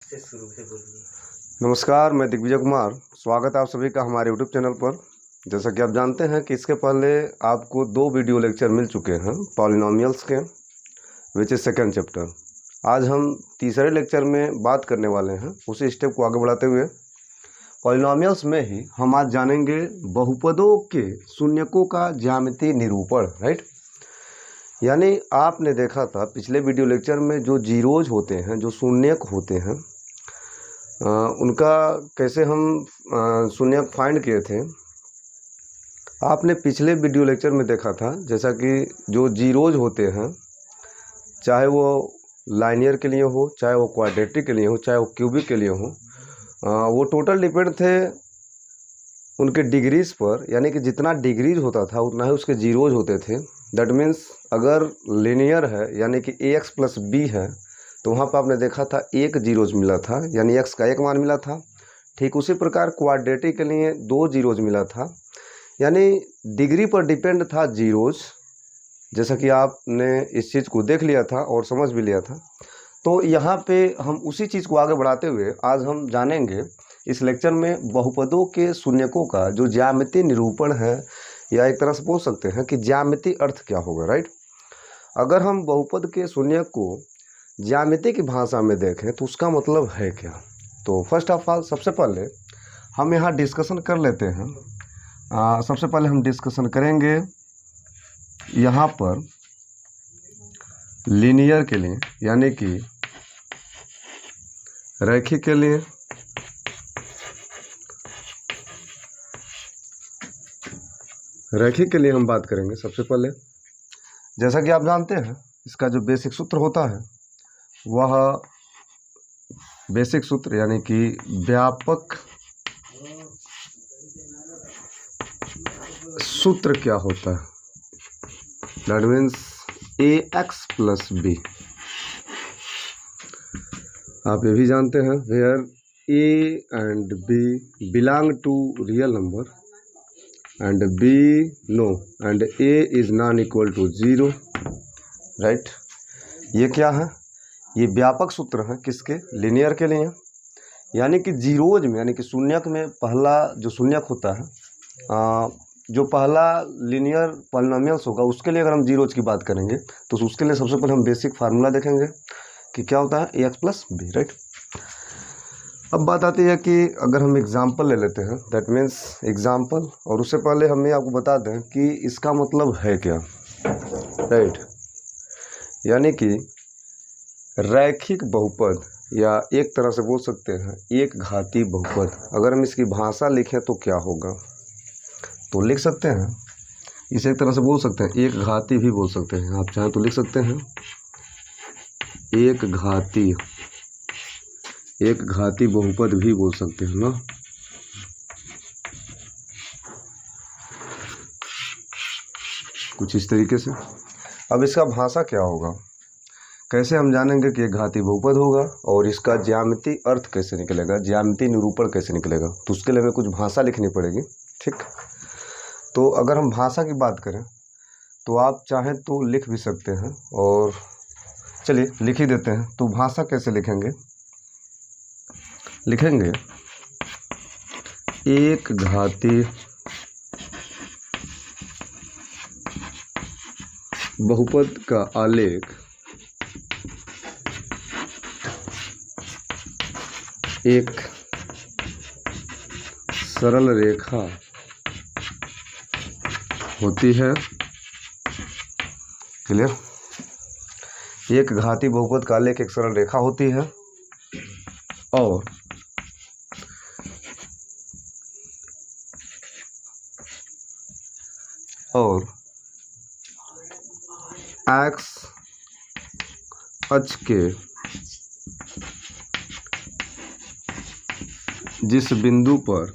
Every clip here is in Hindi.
से शुरू से बोलिए। नमस्कार, मैं दिग्विजय कुमार। स्वागत है आप सभी का हमारे यूट्यूब चैनल पर। जैसा कि आप जानते हैं कि इसके पहले आपको 2 वीडियो लेक्चर मिल चुके हैं पॉलिनोमियल्स के, विच इज़ सेकेंड चैप्टर। आज हम तीसरे लेक्चर में बात करने वाले हैं। उसी स्टेप को आगे बढ़ाते हुए पॉलिनोमियल्स में ही हम आज जानेंगे बहुपदों के शून्यकों का ज्यामितीय निरूपण। राइट, यानी आपने देखा था पिछले वीडियो लेक्चर में जो जीरोज होते हैं, जो शून्यक होते हैं, उनका कैसे हम शून्यक फाइंड किए थे। आपने पिछले वीडियो लेक्चर में देखा था जैसा कि जो जीरोज होते हैं, चाहे वो लाइनियर के लिए हो, चाहे वो क्वाड्रेटिक के लिए हो, चाहे वो क्यूबिक के लिए हो, वो टोटल डिपेंड थे उनके डिग्रीज पर। यानी कि जितना डिग्रीज होता था उतना ही उसके जीरोज होते थे। दैट मीन्स अगर लीनियर है यानी कि ax प्लस बी है तो वहाँ पर आपने देखा था 1 जीरोज मिला था, यानी x का 1 मान मिला था। ठीक उसी प्रकार क्वाड्रेटिक के लिए 2 जीरोज मिला था, यानी डिग्री पर डिपेंड था जीरोज। जैसा कि आपने इस चीज़ को देख लिया था और समझ भी लिया था। तो यहाँ पे हम उसी चीज़ को आगे बढ़ाते हुए आज हम जानेंगे इस लेक्चर में बहुपदों के शून्यकों का जो ज्यामितीय निरूपण है, या एक तरह से बोल सकते हैं कि ज्यामितीय अर्थ क्या होगा। राइट, अगर हम बहुपद के शून्यक को ज्यामिति की भाषा में देखें तो उसका मतलब है क्या। तो फर्स्ट ऑफ ऑल सबसे पहले हम यहाँ डिस्कशन कर लेते हैं। सबसे पहले हम डिस्कशन करेंगे यहाँ पर लीनियर के लिए, यानी कि रैखिक के लिए, रैखिक के लिए हम बात करेंगे। सबसे पहले जैसा कि आप जानते हैं इसका जो बेसिक सूत्र होता है वह बेसिक सूत्र यानी कि व्यापक सूत्र क्या होता है, that means ax plus B. आप ये भी जानते हैं where a and b belong to real number and b no and a is non equal to 0। Right, ये क्या है? ये व्यापक सूत्र है किसके? लीनियर के लिए। यानी कि जीरोज में, यानी कि शून्यक में पहला जो शून्यक होता है, जो पहला लीनियर पॉलिनोमियल्स होगा उसके लिए अगर हम जीरोज की बात करेंगे तो उसके लिए सबसे पहले हम बेसिक फार्मूला देखेंगे कि क्या होता है ax प्लस बी। राइट, अब बात आती है कि अगर हम एग्जाम्पल ले लेते हैं, दैट मीन्स एग्जाम्पल, और उससे पहले हम ये आपको बता दें कि इसका मतलब है क्या। राइट, यानी कि रैखिक बहुपद, या एक तरह से बोल सकते हैं एक घाती बहुपद, अगर हम इसकी भाषा लिखें तो क्या होगा, तो लिख सकते हैं इसे एक तरह से बोल सकते हैं एक घाती भी बोल सकते हैं। आप चाहें तो लिख सकते हैं एक घाती बहुपद भी बोल सकते हैं ना। कुछ इस तरीके से। अब इसका भाषा क्या होगा, कैसे हम जानेंगे कि एक घाती बहुपद होगा, और इसका ज्यामितीय अर्थ कैसे निकलेगा, ज्यामितीय निरूपण कैसे निकलेगा, तो उसके लिए हमें कुछ भाषा लिखनी पड़ेगी। ठीक, तो अगर हम भाषा की बात करें तो आप चाहें तो लिख भी सकते हैं, और चलिए लिख ही देते हैं। तो भाषा कैसे लिखेंगे? लिखेंगे एक घाती बहुपद का आलेख एक सरल रेखा होती है। क्लियर? एक घाती बहुपद का आलेख एक सरल रेखा होती है, और x अक्ष के जिस बिंदु पर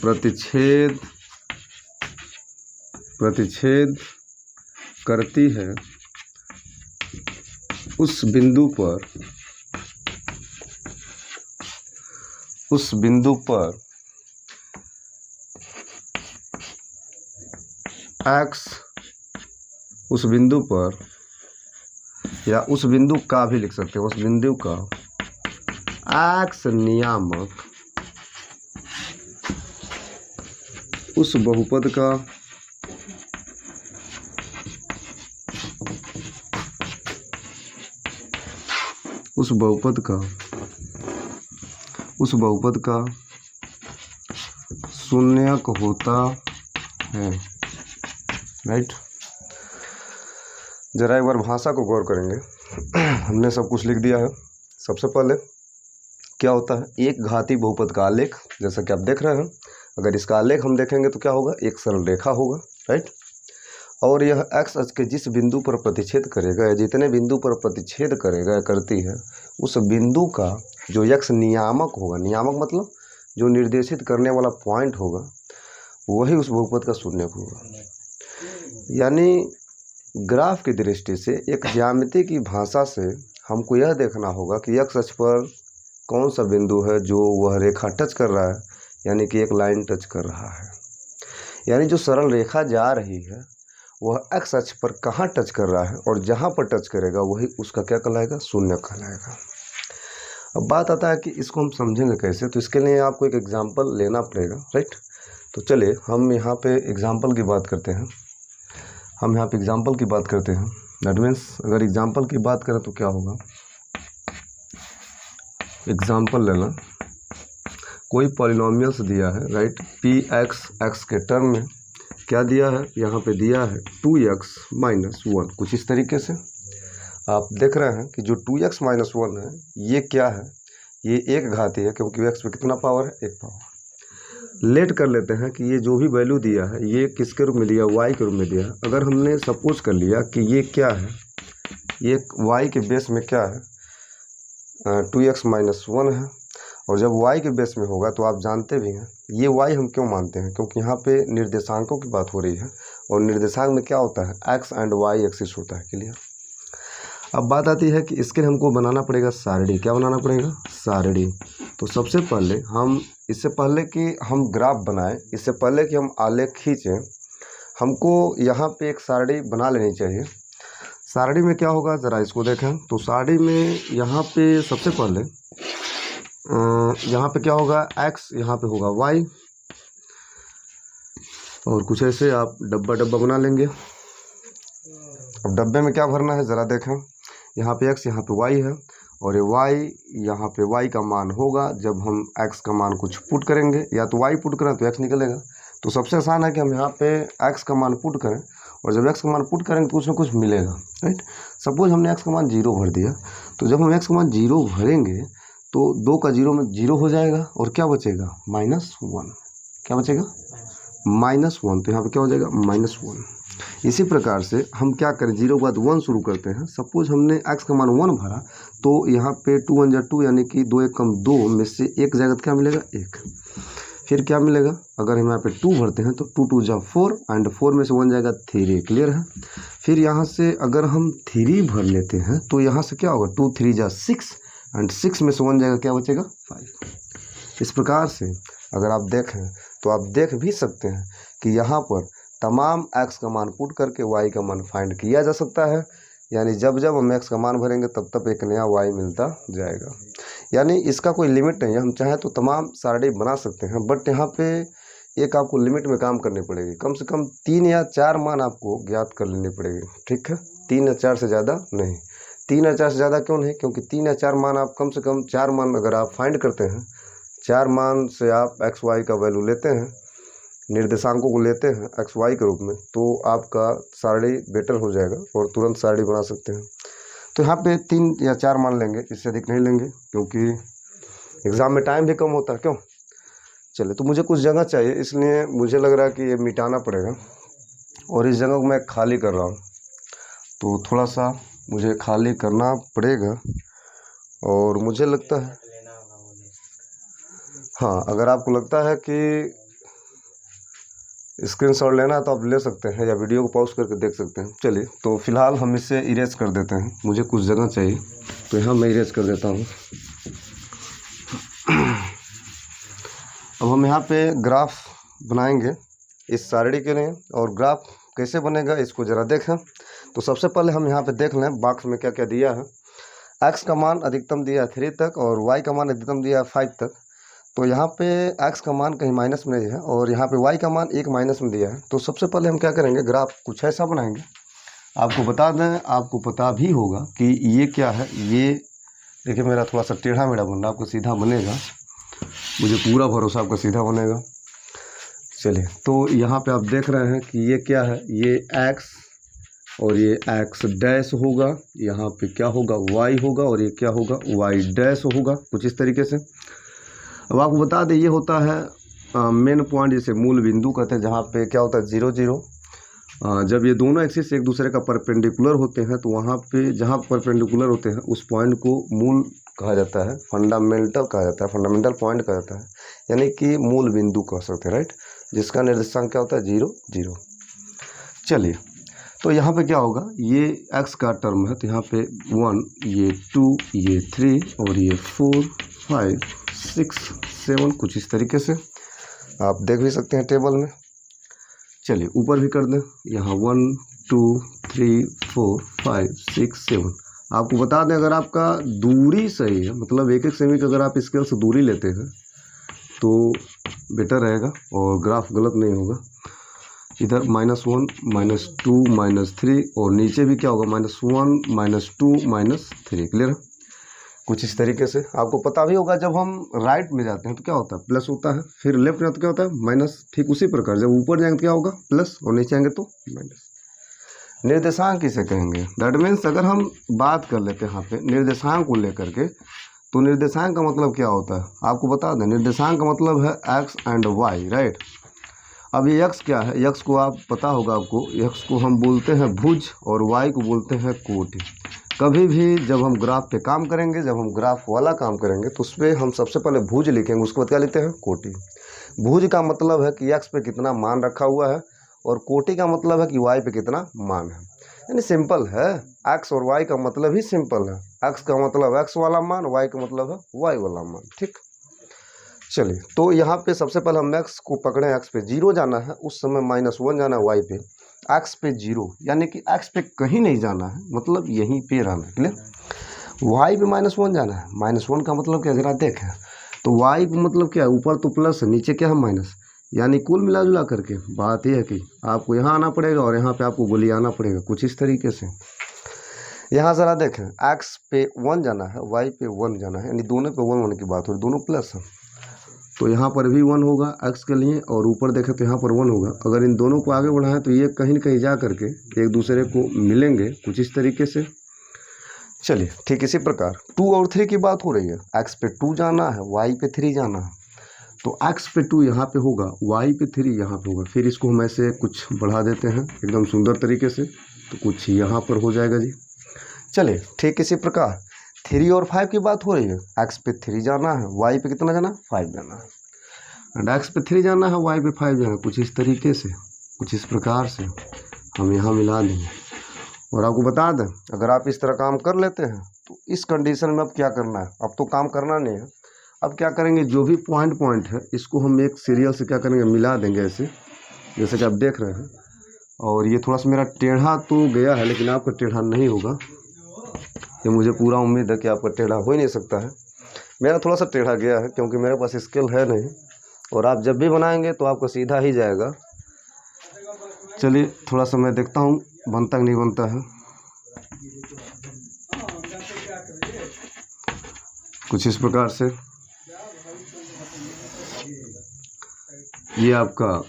प्रतिच्छेद करती है उस बिंदु पर x उस बिंदु पर, या उस बिंदु का भी लिख सकते हैं, उस बिंदु का एक्स नियामक उस बहुपद का उस बहुपद का शून्यक होता है। राइट, जरा एक बार भाषा को गौर करेंगे। हमने सब कुछ लिख दिया है। सबसे पहले क्या होता है, एक घाती बहुपद का आलेख, जैसा कि आप देख रहे हैं। अगर इसका आलेख हम देखेंगे तो क्या होगा, एक सरल रेखा होगा। राइट, और यह एक्स अक्ष के जिस बिंदु पर प्रतिच्छेद करेगा, या जितने बिंदु पर प्रतिच्छेद करेगा या करती है, उस बिंदु का जो एक्स नियामक होगा, नियामक मतलब जो निर्देशित करने वाला पॉइंट होगा, वही उस बहुपद का शून्यक होगा। यानी ग्राफ की दृष्टि से, एक ज्यामिति की भाषा से हमको यह देखना होगा कि एक्स अक्ष पर कौन सा बिंदु है जो वह रेखा टच कर रहा है, यानी कि एक लाइन टच कर रहा है। यानी जो सरल रेखा जा रही है वह एक्स अक्ष पर कहाँ टच कर रहा है, और जहाँ पर टच करेगा वही उसका क्या कहलाएगा, शून्य कहलाएगा। अब बात आता है कि इसको हम समझेंगे कैसे, तो इसके लिए आपको एक एग्जाम्पल लेना पड़ेगा। राइट, तो चलिए हम यहाँ पे एग्जाम्पल की बात करते हैं। दैट मीन्स अगर एग्जाम्पल की बात करें तो क्या होगा, एग्जाम्पल लेना, कोई पॉलिनोमियल्स दिया है। राइट, पी एक्स के टर्म में क्या दिया है, यहाँ पे दिया है 2x - 1। कुछ इस तरीके से आप देख रहे हैं कि जो 2x - 1 है, ये क्या है, ये एक घाती है, क्योंकि x पे कितना पावर है, एक पावर। लेट कर लेते हैं कि ये जो भी वैल्यू दिया है ये किसके रूप में दिया, y के रूप में दिया है। अगर हमने सपोज कर लिया कि ये क्या है, ये y के बेस में क्या है, 2x - 1 है, और जब y के बेस में होगा तो आप जानते भी हैं ये y हम क्यों मानते हैं, क्योंकि यहाँ पे निर्देशांकों की बात हो रही है, और निर्देशांक में क्या होता है, x एंड y एक्सिस होता है। क्लियर। अब बात आती है कि इसके लिए हमको बनाना पड़ेगा सारणी। क्या बनाना पड़ेगा, सारणी। तो सबसे पहले हम, इससे पहले कि हम ग्राफ बनाएं, इससे पहले कि हम आलेख खींचें, हमको यहाँ पे एक सारणी बना लेनी चाहिए। सारणी में क्या होगा, ज़रा इसको देखें। तो सारणी में यहाँ पे सबसे पहले यहाँ पे क्या होगा, x, यहाँ पे होगा y, और कुछ ऐसे आप डब्बा डब्बा बना लेंगे। अब डब्बे में क्या भरना है, ज़रा देखें। यहाँ पे x, यहाँ पे y है, और ये y, यहाँ पे y का मान होगा जब हम x का मान कुछ पुट करेंगे, या तो y पुट करें तो x निकलेगा। तो सबसे आसान है कि हम यहाँ पे x का मान पुट करें, और जब x का मान पुट करेंगे तो उसमें कुछ मिलेगा। राइट, सपोज हमने x का मान 0 भर दिया, तो जब हम x का मान 0 भरेंगे तो 2 का 0 में 0 हो जाएगा, और क्या बचेगा, -1। क्या बचेगा, -1। तो यहाँ पे क्या हो जाएगा, -1। इसी प्रकार से हम क्या करें, 0 के बाद 1 शुरू करते हैं। सपोज हमने x का मान 1 भरा, तो यहाँ पे 2 1 2, यानी कि 2 1 कम 2 में से एक जाएगा तो क्या मिलेगा, 1। फिर क्या मिलेगा, अगर हम यहाँ पे 2 भरते हैं तो 2 2 जा 4, एंड 4 में से 1 जाएगा 3। क्लियर है। फिर यहाँ से अगर हम 3 भर लेते हैं तो यहाँ से क्या होगा, 2 3 जा 6, एंड 6 में से 1 जाएगा, क्या बचेगा, 5। इस प्रकार से अगर आप देखें तो आप देख भी सकते हैं कि यहाँ पर तमाम x का मान पुट करके y का मान फाइंड किया जा सकता है। यानी जब जब हम x का मान भरेंगे तब तब एक नया y मिलता जाएगा। यानी इसका कोई लिमिट नहीं है, हम चाहें तो तमाम सारणी बना सकते हैं, बट यहाँ पे एक आपको लिमिट में काम करनी पड़ेगी। कम से कम 3 या 4 मान आपको ज्ञात कर लेने पड़ेंगे। ठीक है, 3 या 4 से ज़्यादा नहीं। 3 या 4 से ज़्यादा क्यों नहीं, क्योंकि 3 या 4 मान आप कम से कम 4 मान अगर आप फाइंड करते हैं, 4 मान से आप एक्स वाई का वैल्यू लेते हैं, निर्देशांकों को लेते हैं एक्स वाई के रूप में, तो आपका सारणी बेटर हो जाएगा और तुरंत सारणी बना सकते हैं। तो यहाँ पे 3 या 4 मान लेंगे, इससे अधिक नहीं लेंगे, क्योंकि एग्ज़ाम में टाइम भी कम होता है। क्यों, चले, तो मुझे कुछ जगह चाहिए, इसलिए मुझे लग रहा है कि ये मिटाना पड़ेगा, और इस जगह को मैं खाली कर रहा हूँ। तो थोड़ा सा मुझे खाली करना पड़ेगा, और मुझे लगता है, हाँ, अगर आपको लगता है कि स्क्रीनशॉट लेना है तो आप ले सकते हैं, या वीडियो को पॉज करके देख सकते हैं। चलिए, तो फिलहाल हम इसे इरेज कर देते हैं, मुझे कुछ जगह चाहिए, तो यहाँ मैं इरेज कर देता हूँ। अब हम यहाँ पे ग्राफ बनाएंगे इस सारणी के लिए, और ग्राफ कैसे बनेगा इसको ज़रा देखें। तो सबसे पहले हम यहाँ पे देख लें बॉक्स में क्या क्या दिया है। एक्स का मान अधिकतम दिया है 3 तक और वाई का मान अधिकतम दिया है 5 तक। तो यहाँ पे एक्स का मान कहीं माइनस में है और यहाँ पे वाई का मान 1 माइनस में दिया है। तो सबसे पहले हम क्या करेंगे, ग्राफ कुछ ऐसा बनाएंगे। आपको बता दें, आपको पता भी होगा कि ये क्या है। ये देखिए मेरा थोड़ा सा टेढ़ा मेढ़ा बन रहा है, आपको सीधा बनेगा, मुझे पूरा भरोसा आपका सीधा बनेगा। चलिए, तो यहाँ पे आप देख रहे हैं कि ये क्या है, ये एक्स और ये एक्स डैश होगा, यहाँ पे क्या होगा वाई होगा और ये क्या होगा वाई डैश होगा, कुछ इस तरीके से। अब आपको बता दें ये होता है मेन पॉइंट, जिसे मूल बिंदु कहते हैं, जहाँ पे क्या होता है 0 0। जब ये दोनों एक्सिस एक दूसरे का परपेंडिकुलर होते हैं तो वहाँ पे जहाँ परपेंडिकुलर होते हैं उस पॉइंट को मूल कहा जाता है, फंडामेंटल कहा जाता है, फंडामेंटल पॉइंट कहा जाता है, यानी कि मूल बिंदु कह सकते हैं, राइट, जिसका निर्देशांक क्या होता है 0 0। चलिए, तो यहाँ पे क्या होगा, ये x का टर्म है तो यहाँ पे 1, ये 2, ये 3 और ये 4 5 6 7, कुछ इस तरीके से आप देख भी सकते हैं टेबल में। चलिए ऊपर भी कर दें, यहाँ 1 2 3 4 5 6 7। आपको बता दें अगर आपका दूरी सही है, मतलब 1 1 सेमी का अगर आप स्केल से दूरी लेते हैं तो बेटर रहेगा और ग्राफ गलत नहीं होगा। इधर -1 -2 -3 और नीचे भी क्या होगा -1 -2 -3, क्लियर है। कुछ इस तरीके से आपको पता भी होगा, जब हम राइट में जाते हैं तो क्या होता है प्लस होता है, फिर लेफ्ट में तो क्या होता है माइनस। ठीक उसी प्रकार जब ऊपर जाएंगे तो क्या होगा प्लस और नीचे आएंगे तो माइनस। निर्देशांक किसे कहेंगे, दैट मीन्स अगर हम बात कर लेते हैं यहाँ पे निर्देशांक को लेकर के, तो निर्देशांक का मतलब क्या होता है आपको बता दें। निर्देशांक का मतलब है एक्स एंड वाई, राइट। अब ये x क्या है, x को आप पता होगा आपको, x को हम बोलते हैं भुज और y को बोलते हैं कोटि। कभी भी जब हम ग्राफ पे काम करेंगे, जब हम ग्राफ वाला काम करेंगे तो उस पर हम सबसे पहले भुज लिखेंगे, उसके बाद क्या लिखते हैं कोटि। भुज का मतलब है कि x पे कितना मान रखा हुआ है और कोटि का मतलब है कि y पे कितना मान है। यानी सिंपल है, x और y का मतलब ही सिंपल है। x का मतलब x वाला मान, y का मतलब है y वाला मान, ठीक। चलिए, तो यहाँ पे सबसे पहले हम x को पकड़े, x पे 0 जाना है, उस समय -1 जाना है y पे, x पे 0 यानी कि x पे कहीं नहीं जाना है, मतलब यहीं पे रहना है, क्लियर। y पे -1 जाना है, -1 का मतलब क्या जरा देखें, तो y का मतलब क्या है, ऊपर तो प्लस है नीचे क्या है माइनस, यानी कुल मिला जुला करके बात यह है कि आपको यहाँ आना पड़ेगा और यहाँ पे आपको गोली आना पड़ेगा, कुछ इस तरीके से। यहाँ ज़रा देखें, x पे 1 जाना है, y पे 1 जाना है, यानी दोनों पे 1 होने की बात हो रही, दोनों प्लस है, तो यहाँ पर भी 1 होगा x के लिए और ऊपर देखें तो यहाँ पर 1 होगा। अगर इन दोनों को आगे बढ़ाएं तो ये कहीं न कहीं जा करके एक दूसरे को मिलेंगे, कुछ इस तरीके से। चलिए, ठीक इसी प्रकार 2 और 3 की बात हो रही है, x पे 2 जाना है, y पे 3 जाना है, तो x पे 2 यहाँ पे होगा, y पे 3 यहाँ पे होगा। फिर इसको हम ऐसे कुछ बढ़ा देते हैं एकदम सुंदर तरीके से, तो कुछ यहाँ पर हो जाएगा जी। चलिए, ठीक इसी प्रकार 3 और 5 की बात हो रही है, x पे 3 जाना है, y पे कितना जाना है 5 जाना है, एंड x पे 3 जाना है, y पे 5 जाना है, कुछ इस तरीके से, कुछ इस प्रकार से हम यहाँ मिला देंगे। और आपको बता दें अगर आप इस तरह काम कर लेते हैं तो इस कंडीशन में अब क्या करना है, अब तो काम करना नहीं है, अब क्या करेंगे, जो भी पॉइंट है इसको हम एक सीरियल से क्या करेंगे मिला देंगे ऐसे, जैसे कि आप देख रहे हैं। और ये थोड़ा सा मेरा टेढ़ा तो गया है, लेकिन आपका टेढ़ा नहीं होगा, ये मुझे पूरा उम्मीद है कि आपका टेढ़ा हो ही नहीं सकता है। मेरा थोड़ा सा टेढ़ा गया है क्योंकि मेरे पास स्केल है नहीं, और आप जब भी बनाएंगे तो आपका सीधा ही जाएगा। चलिए, थोड़ा सा मैं देखता हूँ बनता कि नहीं बनता है, कुछ इस प्रकार से। ये आपका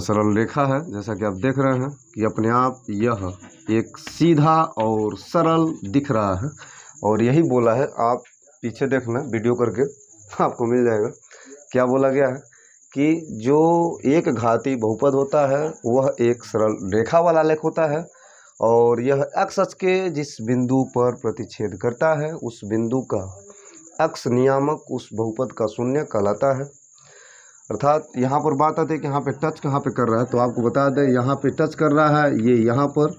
सरल रेखा है, जैसा कि आप देख रहे हैं कि अपने आप यह एक सीधा और सरल दिख रहा है, और यही बोला है, आप पीछे देखना वीडियो करके आपको मिल जाएगा। क्या बोला गया है कि जो एक घाती बहुपद होता है वह एक सरल रेखा वाला लेख होता है, और यह x अक्ष के जिस बिंदु पर प्रतिच्छेद करता है उस बिंदु का अक्ष नियामक उस बहुपद का शून्य कहलाता है। अर्थात यहाँ पर बात आती है कि यहाँ पे टच कहाँ पे कर रहा है, तो आपको बता दें यहाँ पे टच कर रहा है, ये यहाँ पर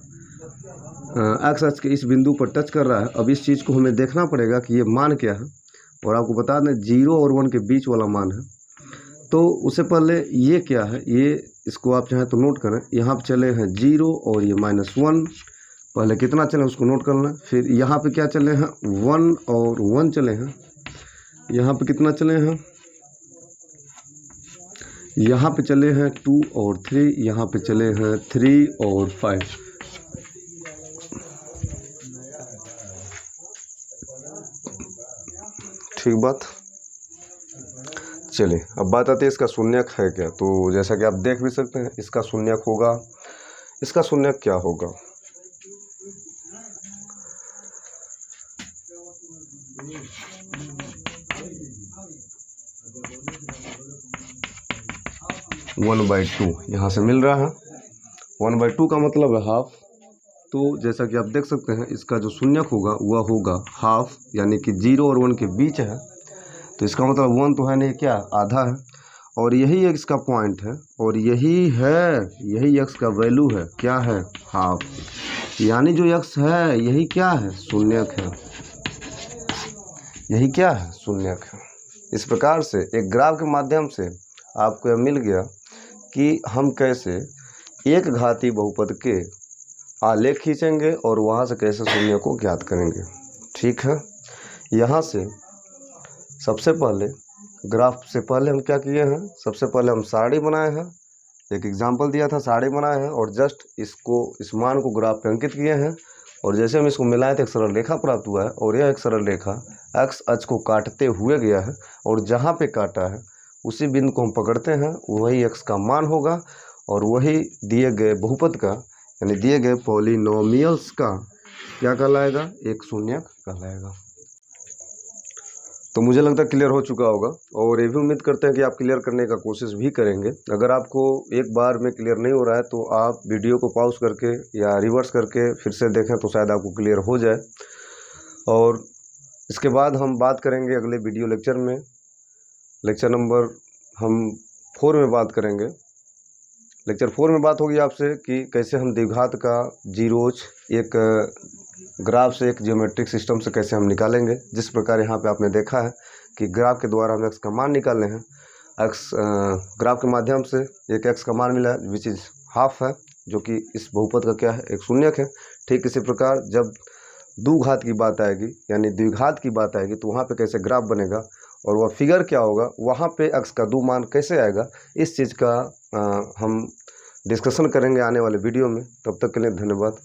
एक्स अक्ष के इस बिंदु पर टच कर रहा है। अब इस चीज़ को हमें देखना पड़ेगा कि ये मान क्या है, और आपको बता दें 0 और 1 के बीच वाला मान है। तो उससे पहले ये क्या है, ये इसको आप चाहें तो नोट करें। यहाँ पे चले हैं 0 और ये -1, पहले कितना चले उसको नोट करना। फिर यहाँ पे क्या चले हैं 1 और 1 चले हैं। यहाँ पे कितना चले हैं, यहाँ पे चले हैं 2 और 3, यहाँ पे चले हैं 3 और 5। ठीक बात। चलिए अब बात आती है इसका शून्यक है क्या। तो जैसा कि आप देख भी सकते हैं इसका शून्यक होगा, इसका शून्यक क्या होगा, वन बाई टू यहाँ से मिल रहा है। 1/2 का मतलब है हाफ। तो जैसा कि आप देख सकते हैं इसका जो शून्यक होगा वह होगा हाफ, यानी कि 0 और 1 के बीच है। तो इसका मतलब 1 तो है नहीं, क्या आधा है, और यही एक इसका पॉइंट है, और यही है, यही x का वैल्यू है, क्या है हाफ। यानी जो x है यही क्या है, शून्यक है, यही क्या है, शून्यक है। इस प्रकार से एक ग्राफ के माध्यम से आपको यह मिल गया कि हम कैसे एक घातीय बहुपद के आलेख खींचेंगे और वहाँ से कैसे शून्य को ज्ञात करेंगे। ठीक है, यहाँ से सबसे पहले ग्राफ से पहले हम क्या किए हैं, सबसे पहले हम सारणी बनाए हैं, एक एग्जांपल दिया था, सारणी बनाए हैं और जस्ट इसको, इस मान को ग्राफ पे अंकित किए हैं। और जैसे हम इसको मिलाए तो एक सरल रेखा प्राप्त हुआ है, और यह एक सरल रेखा एक्स अक्ष को काटते हुए गया है, और जहाँ पे काटा है उसी बिंदु को हम पकड़ते हैं, वही एक्स का मान होगा, और वही दिए गए बहुपद का, यानी दिए गए पॉलिनोमियल्स का क्या कहलाएगा, एक शून्यक कहलाएगा। तो मुझे लगता है क्लियर हो चुका होगा, और ये भी उम्मीद करते हैं कि आप क्लियर करने का कोशिश भी करेंगे। अगर आपको एक बार में क्लियर नहीं हो रहा है तो आप वीडियो को पॉज करके या रिवर्स करके फिर से देखें तो शायद आपको क्लियर हो जाए। और इसके बाद हम बात करेंगे अगले वीडियो लेक्चर में, लेक्चर नंबर हम 4 में बात करेंगे। लेक्चर 4 में बात होगी आपसे कि कैसे हम द्विघात का जीरोज एक ग्राफ से, एक ज्योमेट्रिक सिस्टम से कैसे हम निकालेंगे। जिस प्रकार यहाँ पे आपने देखा है कि ग्राफ के द्वारा हम एक्स का मान निकालने हैं, एक्स ग्राफ के माध्यम से एक एक्स का मान मिला विच इज़ हाफ है, जो कि इस बहुपद का क्या है, एक शून्यक है। ठीक इसी प्रकार जब द्विघात की बात आएगी, यानी द्विघात की बात आएगी, तो वहाँ पे कैसे ग्राफ बनेगा और वह फिगर क्या होगा, वहाँ पे एक्स का दो मान कैसे आएगा, इस चीज़ का हम डिस्कशन करेंगे आने वाले वीडियो में। तब तक के लिए धन्यवाद।